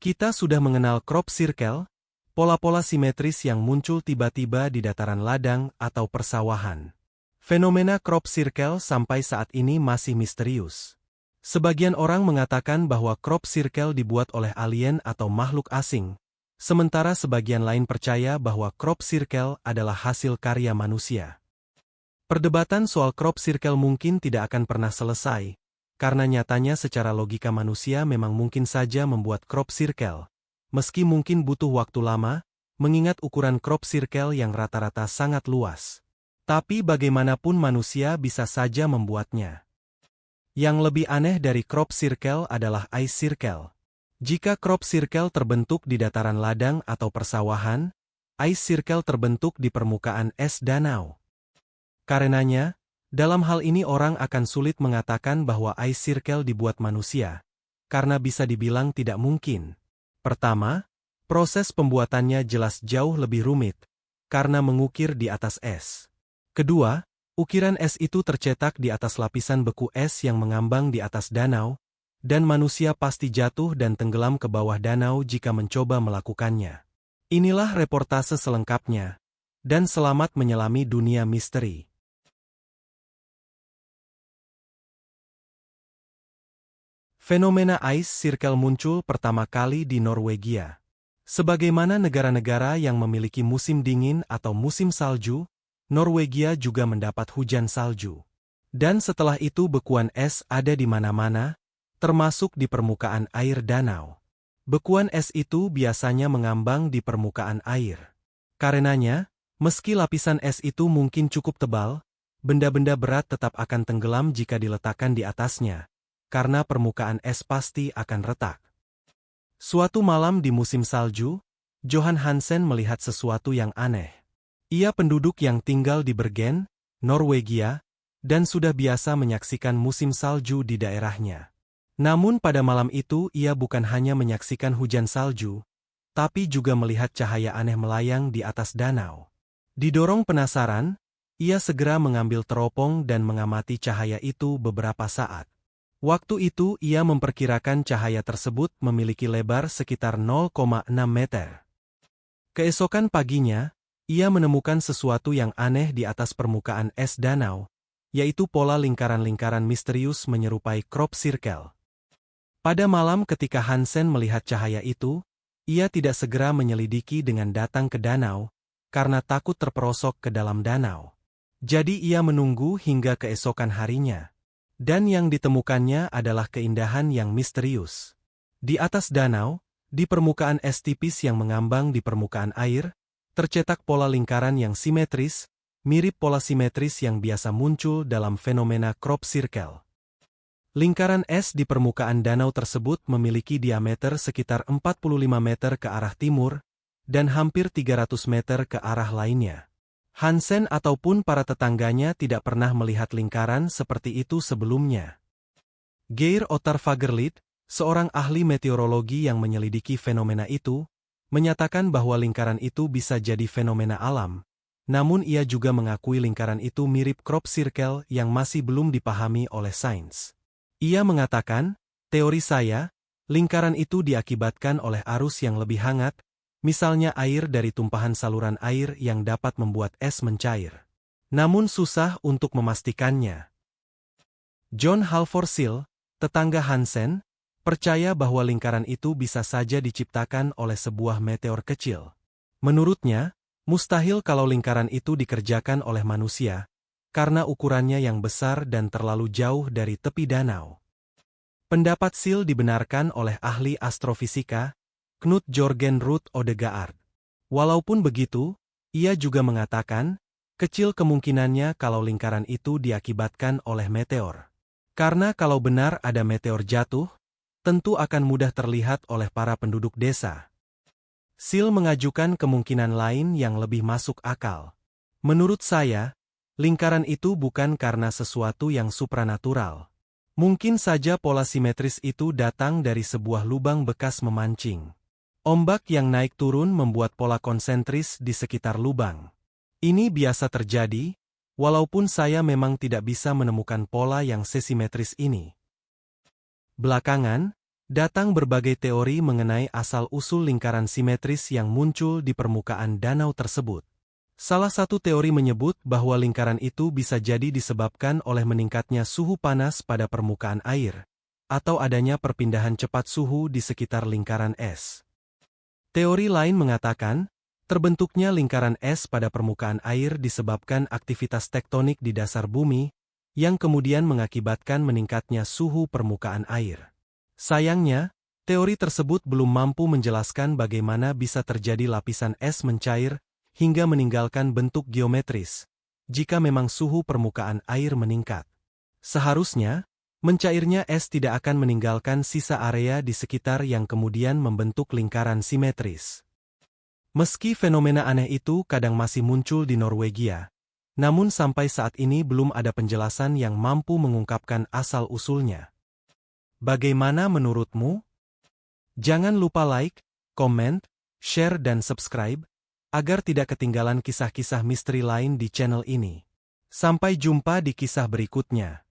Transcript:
Kita sudah mengenal crop circle, pola-pola simetris yang muncul tiba-tiba di dataran ladang atau persawahan. Fenomena crop circle sampai saat ini masih misterius. Sebagian orang mengatakan bahwa crop circle dibuat oleh alien atau makhluk asing, sementara sebagian lain percaya bahwa crop circle adalah hasil karya manusia. Perdebatan soal crop circle mungkin tidak akan pernah selesai, karena nyatanya secara logika manusia memang mungkin saja membuat crop circle, meski mungkin butuh waktu lama, mengingat ukuran crop circle yang rata-rata sangat luas. Tapi bagaimanapun manusia bisa saja membuatnya. Yang lebih aneh dari crop circle adalah ice circle. Jika crop circle terbentuk di dataran ladang atau persawahan, ice circle terbentuk di permukaan es danau. Karenanya, dalam hal ini orang akan sulit mengatakan bahwa ice circle dibuat manusia, karena bisa dibilang tidak mungkin. Pertama, proses pembuatannya jelas jauh lebih rumit, karena mengukir di atas es. Kedua, ukiran es itu tercetak di atas lapisan beku es yang mengambang di atas danau, dan manusia pasti jatuh dan tenggelam ke bawah danau jika mencoba melakukannya. Inilah reportase selengkapnya, dan selamat menyelami dunia misteri. Fenomena ice circle muncul pertama kali di Norwegia. Sebagaimana negara-negara yang memiliki musim dingin atau musim salju, Norwegia juga mendapat hujan salju. Dan setelah itu bekuan es ada di mana-mana, termasuk di permukaan air danau. Bekuan es itu biasanya mengambang di permukaan air. Karenanya, meski lapisan es itu mungkin cukup tebal, benda-benda berat tetap akan tenggelam jika diletakkan di atasnya, karena permukaan es pasti akan retak. Suatu malam di musim salju, Johan Hansen melihat sesuatu yang aneh. Ia penduduk yang tinggal di Bergen, Norwegia, dan sudah biasa menyaksikan musim salju di daerahnya. Namun pada malam itu ia bukan hanya menyaksikan hujan salju, tapi juga melihat cahaya aneh melayang di atas danau. Didorong penasaran, ia segera mengambil teropong dan mengamati cahaya itu beberapa saat. Waktu itu ia memperkirakan cahaya tersebut memiliki lebar sekitar 0,6 meter. Keesokan paginya, ia menemukan sesuatu yang aneh di atas permukaan es danau, yaitu pola lingkaran-lingkaran misterius menyerupai crop circle. Pada malam ketika Hansen melihat cahaya itu, ia tidak segera menyelidiki dengan datang ke danau, karena takut terperosok ke dalam danau. Jadi ia menunggu hingga keesokan harinya. Dan yang ditemukannya adalah keindahan yang misterius. Di atas danau, di permukaan es tipis yang mengambang di permukaan air, tercetak pola lingkaran yang simetris, mirip pola simetris yang biasa muncul dalam fenomena crop circle. Lingkaran es di permukaan danau tersebut memiliki diameter sekitar 45 meter ke arah timur, dan hampir 300 meter ke arah lainnya. Hansen ataupun para tetangganya tidak pernah melihat lingkaran seperti itu sebelumnya. Geir Ottar Fagerlit, seorang ahli meteorologi yang menyelidiki fenomena itu, menyatakan bahwa lingkaran itu bisa jadi fenomena alam, namun ia juga mengakui lingkaran itu mirip crop circle yang masih belum dipahami oleh sains. Ia mengatakan, teori saya, lingkaran itu diakibatkan oleh arus yang lebih hangat, misalnya air dari tumpahan saluran air yang dapat membuat es mencair. Namun susah untuk memastikannya. John Halvor Sill, tetangga Hansen, percaya bahwa lingkaran itu bisa saja diciptakan oleh sebuah meteor kecil. Menurutnya, mustahil kalau lingkaran itu dikerjakan oleh manusia, karena ukurannya yang besar dan terlalu jauh dari tepi danau. Pendapat Sill dibenarkan oleh ahli astrofisika, Knut Jorgen Ruth Odegaard. Walaupun begitu, ia juga mengatakan, kecil kemungkinannya kalau lingkaran itu diakibatkan oleh meteor. Karena kalau benar ada meteor jatuh, tentu akan mudah terlihat oleh para penduduk desa. Sill mengajukan kemungkinan lain yang lebih masuk akal. Menurut saya, lingkaran itu bukan karena sesuatu yang supranatural. Mungkin saja pola simetris itu datang dari sebuah lubang bekas memancing. Ombak yang naik turun membuat pola konsentris di sekitar lubang. Ini biasa terjadi, walaupun saya memang tidak bisa menemukan pola yang sesimetris ini. Belakangan, Datang berbagai teori mengenai asal-usul lingkaran simetris yang muncul di permukaan danau tersebut. Salah satu teori menyebut bahwa lingkaran itu bisa jadi disebabkan oleh meningkatnya suhu panas pada permukaan air, atau adanya perpindahan cepat suhu di sekitar lingkaran es. Teori lain mengatakan, terbentuknya lingkaran es pada permukaan air disebabkan aktivitas tektonik di dasar bumi, yang kemudian mengakibatkan meningkatnya suhu permukaan air. Sayangnya, teori tersebut belum mampu menjelaskan bagaimana bisa terjadi lapisan es mencair hingga meninggalkan bentuk geometris, jika memang suhu permukaan air meningkat. Seharusnya, mencairnya es tidak akan meninggalkan sisa area di sekitar yang kemudian membentuk lingkaran simetris. Meski fenomena aneh itu kadang masih muncul di Norwegia, namun sampai saat ini belum ada penjelasan yang mampu mengungkapkan asal-usulnya. Bagaimana menurutmu? Jangan lupa like, komen, share dan subscribe, agar tidak ketinggalan kisah-kisah misteri lain di channel ini. Sampai jumpa di kisah berikutnya.